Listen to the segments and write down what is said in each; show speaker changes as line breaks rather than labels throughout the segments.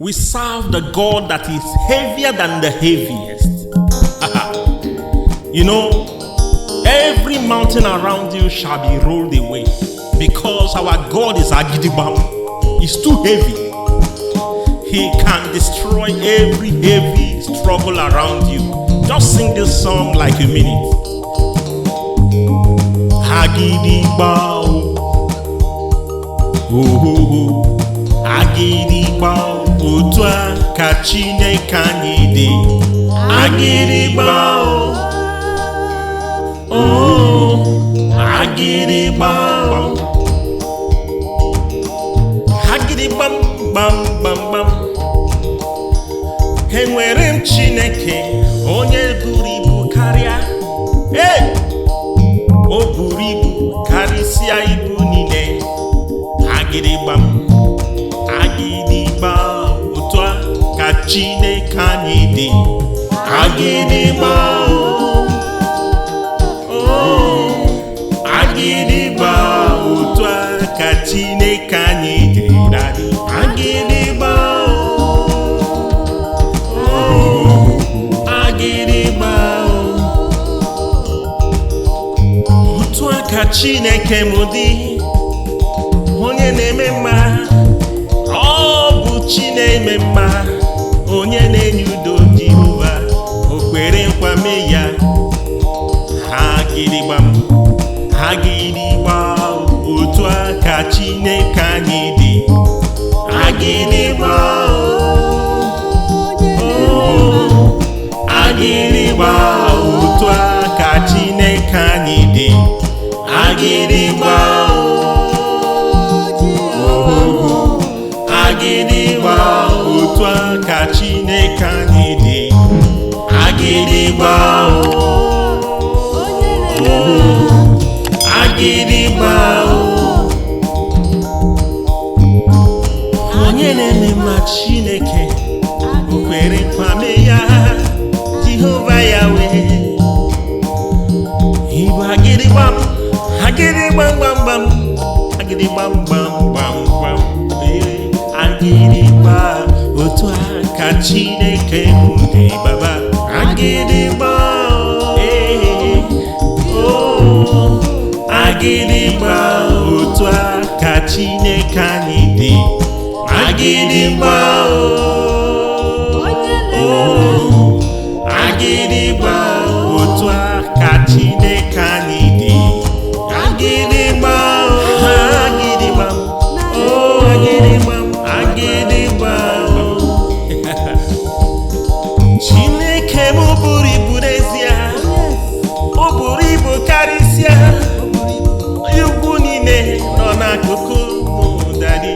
We serve the God that is heavier than the heaviest. You know, every mountain around you shall be rolled away because our God is Agidibam. He's too heavy. He can destroy every heavy struggle around you. Just sing this song like a minute. Agidibam. Oh, Agidibam. Otu ka Chineke anyị dị. Agidibam. Oh, Agidibam. Agidibam, bam, bam, bam. Enwere m Chineke, onye buru ibu karịa. Hey! O buru ibu karịsịa ibu niile. Agidibam, Agidibam. Otu ka Chineke anyị dị. Agidibam. Agidibam, otu ka Chineke anyị dị. Agidibam, Agidibam, otu ka Chineke m dị. Onye na-eme mma, ọ bụ Chi na-eme mma. Onye na-enye udo Jehova, o kwere nkwa mee ya. Agidibam. Agidibam, otu ka Chineke anyị dị. Agidibam, oh, Agidibam, otu ka Chineke anyị dị. Agidibam, oh, Agidibam, otu ka Chineke anyị dị. Agidibam, Agidibam, onye na-eme mma Chineke, o kwere nkwa mee ya. Jehova Yahweh, Igbo Agidibam, Agidibam, bam, bam, Agidibam, bam, bam, bam, Agidibam, otu ka Chineke dị Baba. Agidibam, oh, Agidibam, otu ka Chineke anyị dị. Agidibam, oh, Agidibam, otu ka Chineke anyị dị. Agidibam, Agidibam, oh, Agidibam, Agidibam. Chineke m buru ibu n'ezie, o buru ibu karịsịa. Ugwu niile nọ n'akụkụ mụ dadị.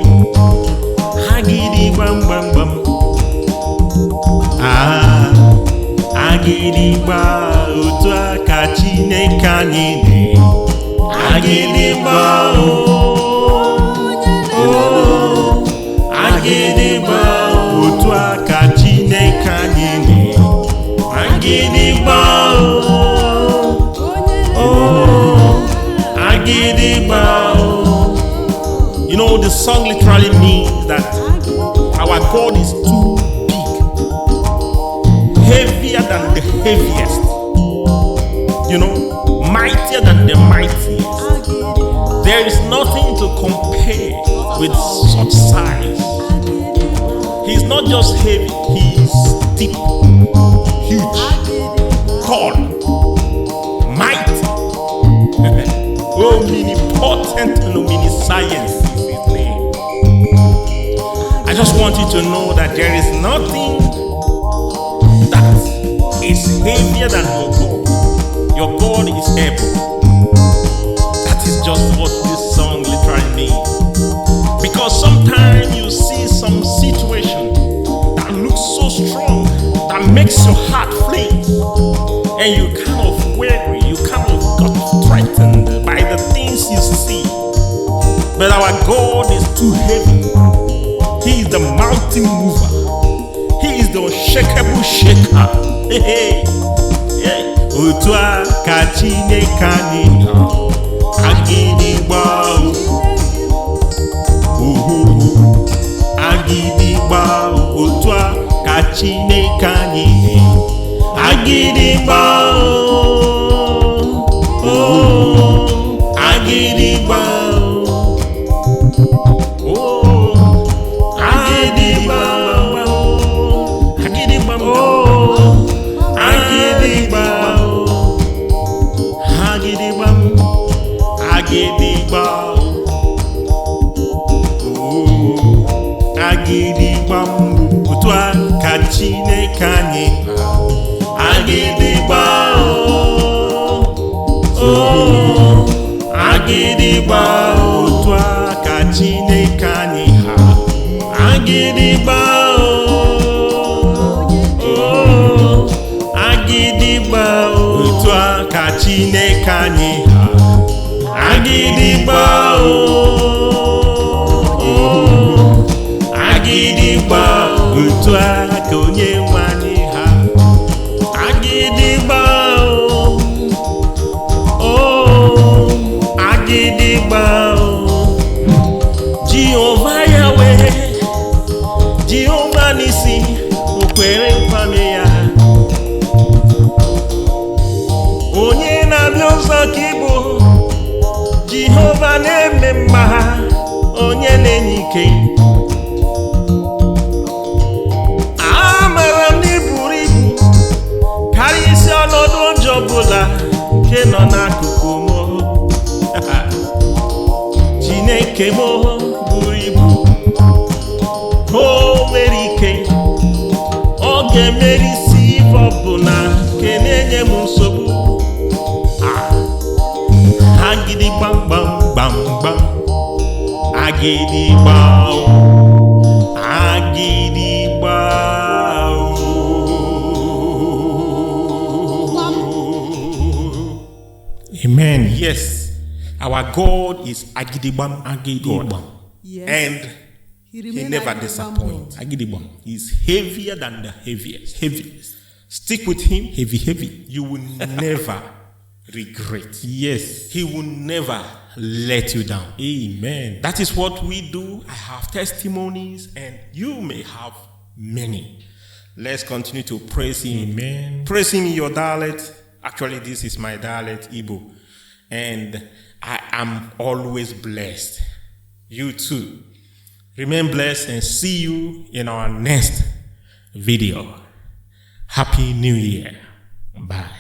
Agidibam, bam, bam. Agidibam, otu ka Chineke anyị dị. Agidibam, oh, Agidibam, otu ka Chineke anyị dị. Agidibam, oh, Agidibam. You know, the song literally means that our God is too big, heavier than the heaviest, you know, mightier than the mightiest. There is nothing to compare with such size. He's not just heavy, he's deep, huge, tall, mighty, omnipotent and omniscience is his name. I just want you to know that there is nothing that is heavier than your God. Your God is able. That is just what this song literally means. Because sometimes you see some situation that looks so strong, that makes your heart flee, and you kind of weary, you kind of got threatened by the things you see. But our God is too heavy. He is the mountain mover. He is the unshakable shaker. Hey, hey, hey. Otu ka Chineke anyị nọ. Agidibam, Chineke anyị dị. Agịdịgba agịdịgba agịdịgba agịdịgba agịdịgba agịdịgba agịdịgba agịdịgba otu a ka Chineke anyị agịdịgba agịdịgba otu a ka Chineke anyị ha agịdịgba agịdịgba otu a ka Chineke anyị ha agịdịgba agịdịgba otu a ka onye nwe anyị ha agịdịgba agịdịgba Jehova Yahweh, Jehova Nisi, o kwere nkwame ya. Onye na-abịa ụzọ ka ịbụ Jehova na-eme mma, onye na-enye ike. Amara m na ị buru ibu karịa isi ọnọdụ ọjọọ ọbụla nke nọ n'akụkụ m. Chineke m buru ibu, o nwere ike, ọ ga-emeri isi ife ọbụla nke na-enye m nsogbu. Agịdịgba gbam gbam gbam agịdịgba agịdịgba Amen. Yes, our God is Agidibam God.
Yes.
And He never disappoints. Agidibam is heavier than the heaviest. Heaviest. Stick with Him, heavy. You will never regret. Yes. He will never let you down. Amen. That is what we do. I have testimonies and you may have many. Let's continue to praise Him. Amen. Praise Him in your dialect. Actually, this is my dialect, Igbo. And I am always blessed. You too. Remain blessed and see you in our next video. Happy New Year. Bye.